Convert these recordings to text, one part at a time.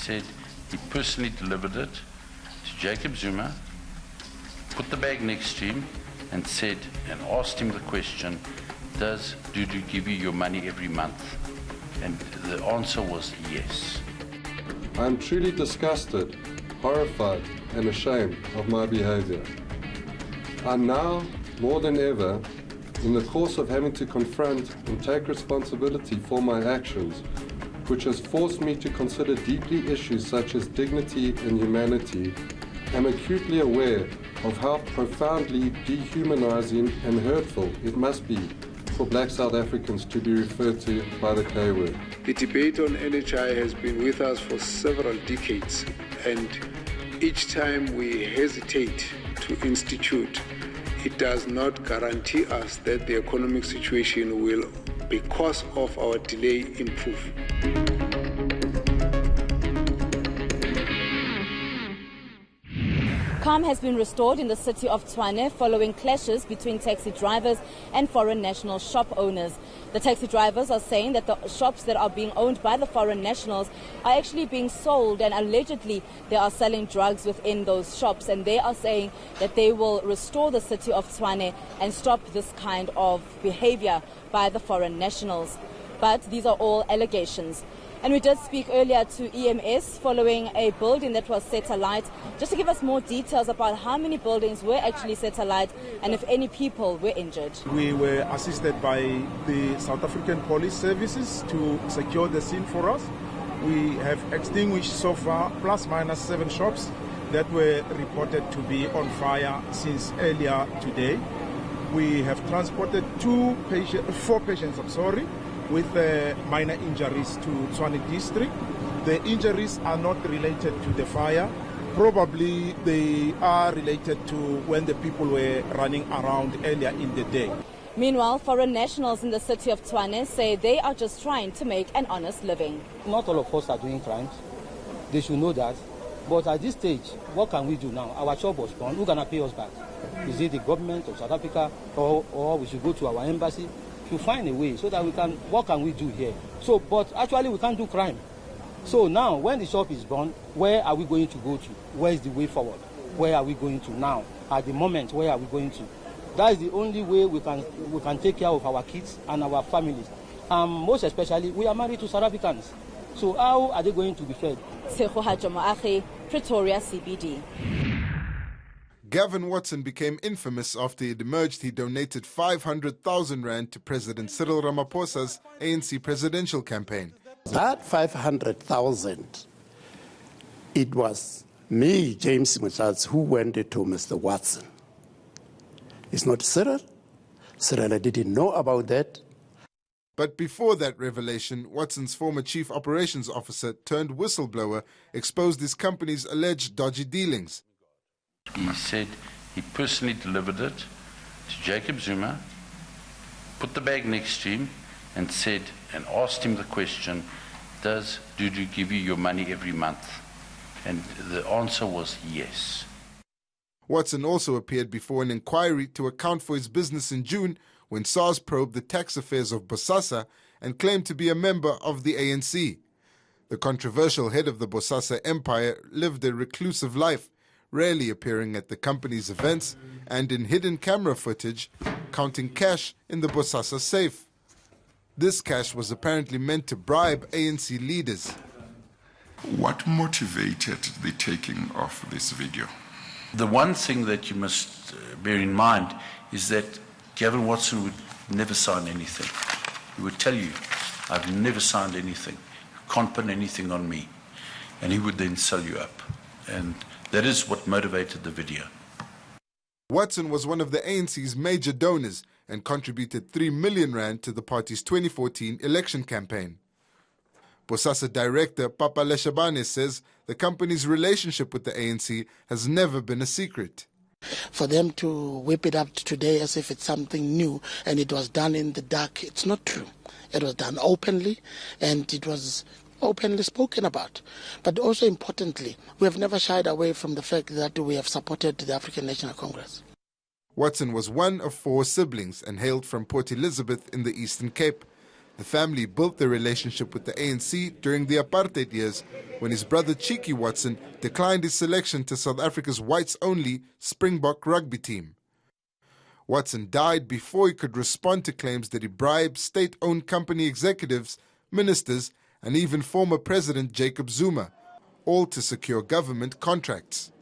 said he personally delivered it to Jacob Zuma, put the bag next to him, and said and asked him the question, does Dudu give you your money every month? And the answer was yes. I am truly disgusted, horrified, and ashamed of my behavior. I now, more than ever, in the course of having to confront and take responsibility for my actions, which has forced me to consider deeply issues such as dignity and humanity, am acutely aware of how profoundly dehumanizing and hurtful it must be for black South Africans to be referred to by the K word. The debate on NHI has been with us for several decades, and each time we hesitate to institute, it does not guarantee us that the economic situation will, because of our delay, improve. Calm has been restored in the city of Tshwane following clashes between taxi drivers and foreign national shop owners. The taxi drivers are saying that the shops that are being owned by the foreign nationals are actually being sold, and allegedly they are selling drugs within those shops, and they are saying that they will restore the city of Tshwane and stop this kind of behavior by the foreign nationals. But these are all allegations. And we did speak earlier to EMS following a building that was set alight, just to give us more details about how many buildings were actually set alight and if any people were injured. We were assisted by the South African Police Services to secure the scene for us. We have extinguished so far plus minus 7 shops that were reported to be on fire since earlier today. We have transported 4 patients, with minor injuries to Tshwane district. The injuries are not related to the fire. Probably they are related to when the people were running around earlier in the day. Meanwhile, foreign nationals in the city of Tshwane say they are just trying to make an honest living. Not all of us are doing crimes. They should know that. But at this stage, what can we do now? Our shop was gone. Who's going to pay us back? Is it the government of South Africa, or we should go to our embassy to find a way so that we can, what can we do here? So, but actually we can't do crime. So now, when the shop is gone, where are we going to go to? Where is the way forward? Where are we going to now? At the moment, where are we going to? That is the only way we can take care of our kids and our families. Most especially, we are married to South Africans. So how are they going to be fed? Pretoria, CBD. Gavin Watson became infamous after it emerged he donated 500,000 rand to President Cyril Ramaphosa's ANC presidential campaign. That 500,000, it was me, James Muthatsi, who went to Mr. Watson. It's not Cyril. Cyril didn't know about that. But before that revelation, Watson's former chief operations officer turned whistleblower exposed his company's alleged dodgy dealings. He said he personally delivered it to Jacob Zuma, put the bag next to him, and said and asked him the question, does Dudu give you your money every month? And the answer was yes. Watson also appeared before an inquiry to account for his business in June when SARS probed the tax affairs of Bosasa and claimed to be a member of the ANC. The controversial head of the Bosasa empire lived a reclusive life, rarely appearing at the company's events and in hidden camera footage, counting cash in the Bosasa safe. This cash was apparently meant to bribe ANC leaders. What motivated the taking of this video? The one thing that you must bear in mind is that Gavin Watson would never sign anything. He would tell you, I've never signed anything. You can't put anything on me. And he would then sell you up. And that is what motivated the video. Watson was one of the ANC's major donors and contributed 3 million rand to the party's 2014 election campaign. Bosasa director Papa Leshabane says the company's relationship with the ANC has never been a secret. For them to whip it up today as if it's something new and it was done in the dark, it's not true. It was done openly and it was openly spoken about. But also importantly, we have never shied away from the fact that we have supported the African National Congress. Watson was one of 4 siblings and hailed from Port Elizabeth in the Eastern Cape. The family built their relationship with the ANC during the apartheid years when his brother Cheeky Watson declined his selection to South Africa's whites-only Springbok rugby team. Watson died before he could respond to claims that he bribed state-owned company executives, ministers, and even former President Jacob Zuma, all to secure government contracts.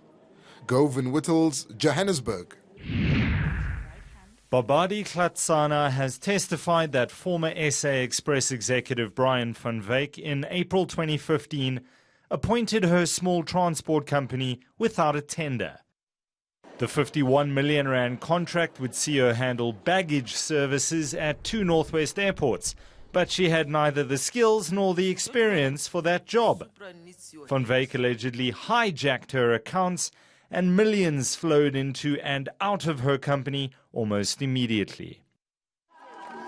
Gavin Watson, Johannesburg. Babadi Klatsana has testified that former SA Express executive Brian van Wyk in April 2015 appointed her small transport company without a tender. The 51 million rand contract would see her handle baggage services at 2 Northwest airports, but she had neither the skills nor the experience for that job. Van Wyk allegedly hijacked her accounts and millions flowed into and out of her company almost immediately.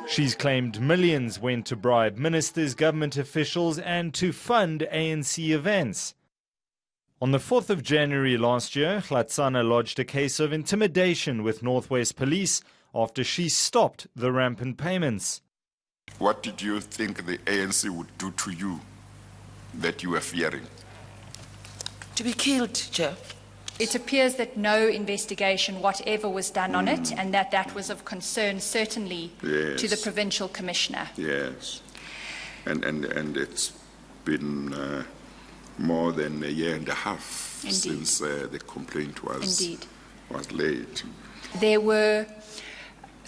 She's claimed millions went to bribe ministers, government officials and to fund ANC events. On the 4th of January last year, Klatsana lodged a case of intimidation with Northwest Police after she stopped the rampant payments. What did you think the ANC would do to you that you were fearing? To be killed, Joe. It appears that no investigation whatever was done on it, and that was of concern certainly to the provincial commissioner. Yes, and it's been more than a year and a half since the complaint was laid. There were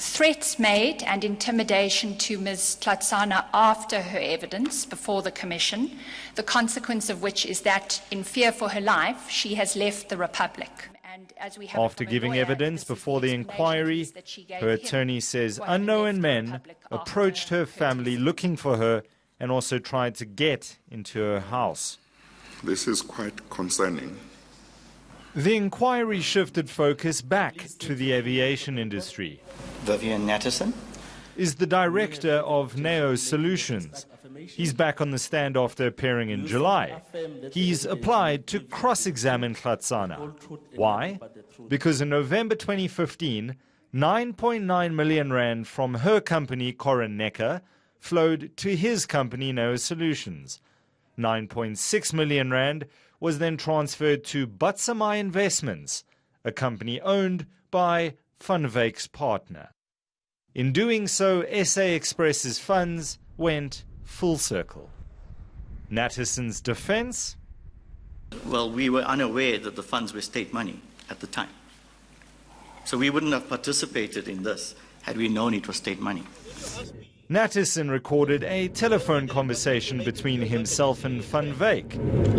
threats made and intimidation to Ms. Klatsana after her evidence before the Commission, the consequence of which is that, in fear for her life, she has left the Republic. And as we have After giving evidence before the inquiry, her attorney says unknown men approached her family looking for her and also tried to get into her house. This is quite concerning. The inquiry shifted focus back to the aviation industry. Vivian Natterson is the director of Neo Solutions. He's back on the stand after appearing in July. He's applied to cross-examine Klatsana. Why? Because in November 2015, 9.9 million rand from her company, Ekurhuleni, flowed to his company, Neo Solutions. 9.6 million rand was then transferred to Bosasa Investments, a company owned by Van Wyk's partner. In doing so, SA Express's funds went full circle. Natterson's defense? Well, we were unaware that the funds were state money at the time. So we wouldn't have participated in this had we known it was state money. Natterson recorded a telephone conversation between himself and Van Wyk.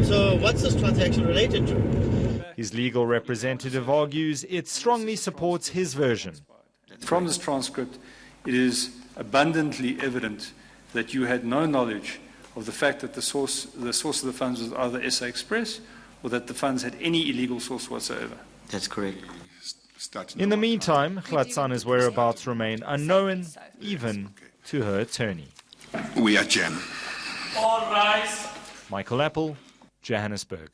So what's this transaction related to? His legal representative argues it strongly supports his version. From this transcript, it is abundantly evident that you had no knowledge of the fact that the source of the funds was either SA Express or that the funds had any illegal source whatsoever. That's correct. In the meantime, Klatsana's whereabouts remain unknown, even to her attorney. We adjourn. All rise. Michael Apple, Johannesburg.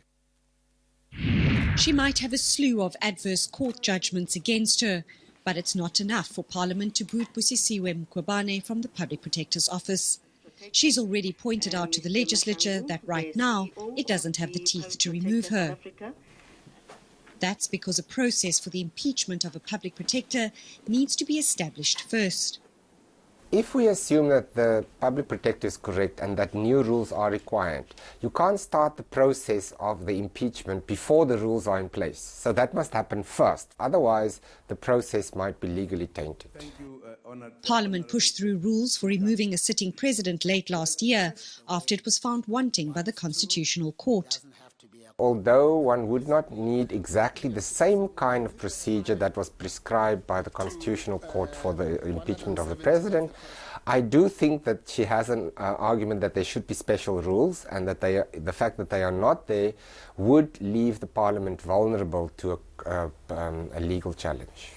She might have a slew of adverse court judgments against her, but it's not enough for Parliament to boot Busisiwe Mkhwebane from the Public Protector's office. She's already pointed out to the legislature that right now it doesn't have the teeth to remove her. That's because a process for the impeachment of a public protector needs to be established first. If we assume that the public protector is correct and that new rules are required, you can't start the process of the impeachment before the rules are in place. So that must happen first. Otherwise, the process might be legally tainted. Parliament pushed through rules for removing a sitting president late last year after it was found wanting by the Constitutional Court. Although one would not need exactly the same kind of procedure that was prescribed by the Constitutional Court for the impeachment of the president, I do think that she has an argument that there should be special rules and that the fact that they are not there would leave the Parliament vulnerable to a legal challenge.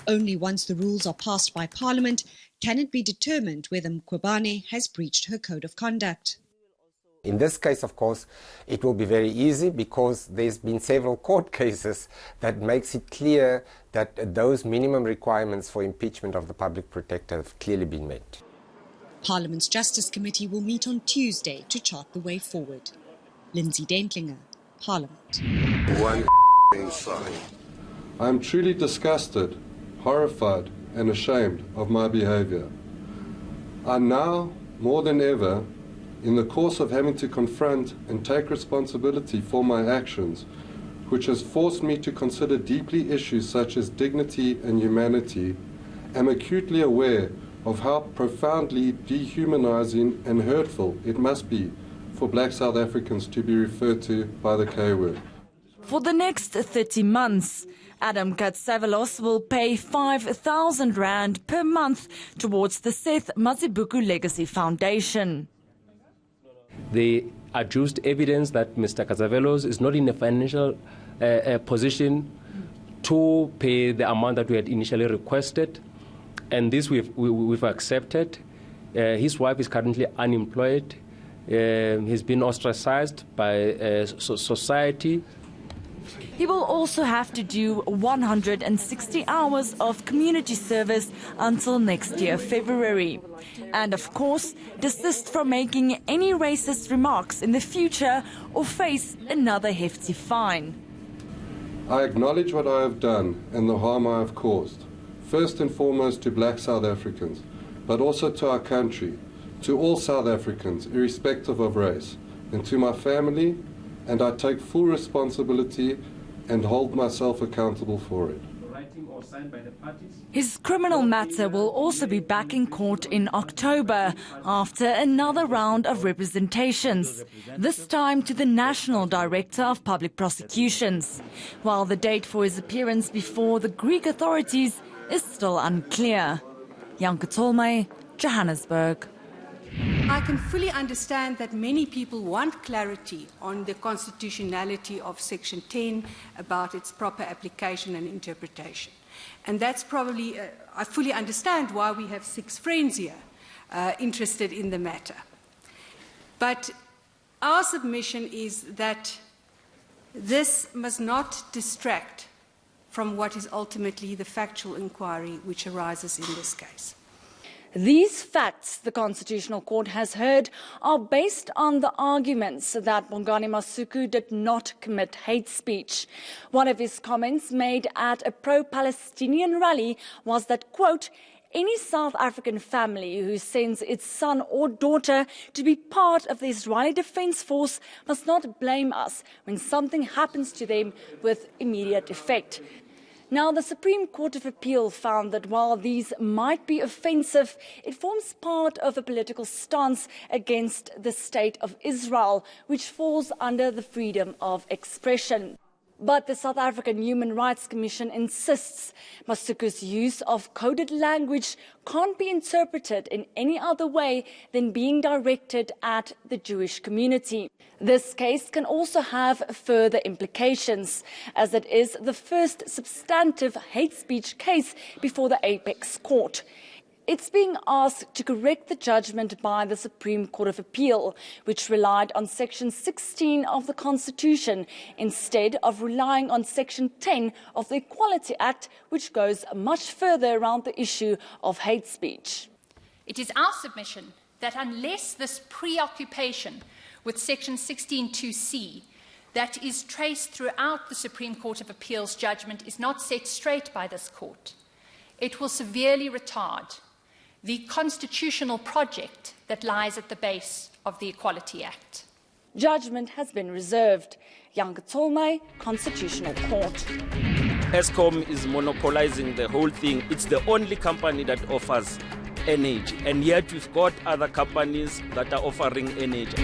Only once the rules are passed by Parliament can it be determined whether Mkhwebane has breached her code of conduct. In this case, of course, it will be very easy because there's been several court cases that makes it clear that those minimum requirements for impeachment of the public protector have clearly been met. Parliament's Justice Committee will meet on Tuesday to chart the way forward. Lindsay Dentlinger, Parliament. One inside. I am truly disgusted, horrified and ashamed of my behaviour. I now, more than ever, in the course of having to confront and take responsibility for my actions, which has forced me to consider deeply issues such as dignity and humanity, am acutely aware of how profoundly dehumanizing and hurtful it must be for black South Africans to be referred to by the K-word. For the next 30 months, Adam Katsavalos will pay 5,000 Rand per month towards the Seth Mazibuko Legacy Foundation. They adduced evidence that Mr. Katsavalos is not in a financial position to pay the amount that we had initially requested, and this we've accepted. His wife is currently unemployed. He's been ostracized by society. He will also have to do 160 hours of community service until next year, February. And of course, desist from making any racist remarks in the future or face another hefty fine. I acknowledge what I have done and the harm I have caused, first and foremost to black South Africans, but also to our country, to all South Africans, irrespective of race, and to my family, and I take full responsibility and hold myself accountable for it. His criminal matter will also be back in court in October after another round of representations, this time to the National Director of Public Prosecutions, while the date for his appearance before the Greek authorities is still unclear. Janke Tolmay, Johannesburg. I can fully understand that many people want clarity on the constitutionality of Section 10 about its proper application and interpretation. And that's probably, I fully understand why we have 6 friends here interested in the matter. But our submission is that this must not distract from what is ultimately the factual inquiry which arises in this case. These facts the Constitutional Court has heard are based on the arguments that Bongani Masuku did not commit hate speech. One of his comments made at a pro-Palestinian rally was that, quote, any South African family who sends its son or daughter to be part of the Israeli Defense Force must not blame us when something happens to them with immediate effect. Now, the Supreme Court of Appeal found that while these might be offensive, it forms part of a political stance against the state of Israel, which falls under the freedom of expression. But the South African Human Rights Commission insists Masuku's use of coded language can't be interpreted in any other way than being directed at the Jewish community. This case can also have further implications, as it is the first substantive hate speech case before the Apex Court. It's being asked to correct the judgment by the Supreme Court of Appeal, which relied on Section 16 of the Constitution instead of relying on Section 10 of the Equality Act, which goes much further around the issue of hate speech. It is our submission that unless this preoccupation with Section 16(2)(c that is traced throughout the Supreme Court of Appeal's judgment is not set straight by this court, it will severely retard the constitutional project that lies at the base of the Equality Act. Judgment has been reserved. Janke Tolmay, Constitutional Court. Eskom is monopolizing the whole thing. It's the only company that offers energy, and yet we've got other companies that are offering energy.